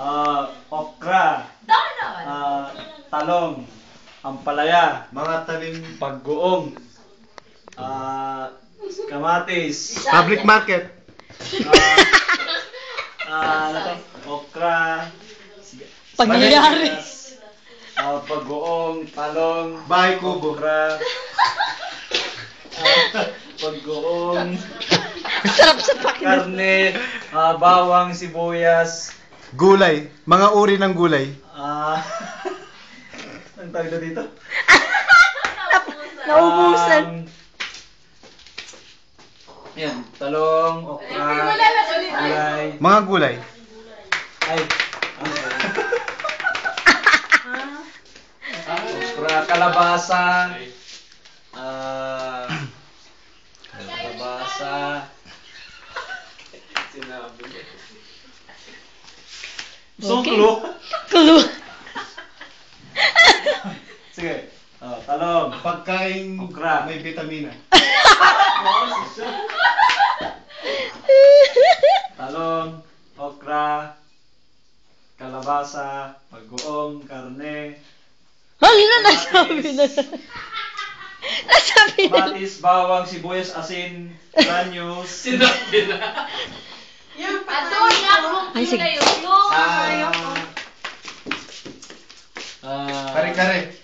Okra. Talong. Ampalaya. Mga talim. Paggoong. Kamatis. Public market. Ano to? Okra. Pangyayari. Paggoong, talong, Bahay kubo. okra. Paggoong, Sarap sa pakinig. karne, bawang, sibuyas. Gulay. Mga uri ng gulay. Ang tawag na dito? Naubusan. Yan, talong, okra, gulay. Mga gulay. Ay, okra, kalabasa. Kalabasa. Gusto Okay. tulo? Tulo. Sige. Talong. Pagkain Okra. may vitamina. Talong, okra, kalabasa, paggoong, karne, Hala, nasabi na. Nasabi na. kamatis, bawang, sibuyas, asin, granyos. Sinabi na. Ay, sige. Kare-kare.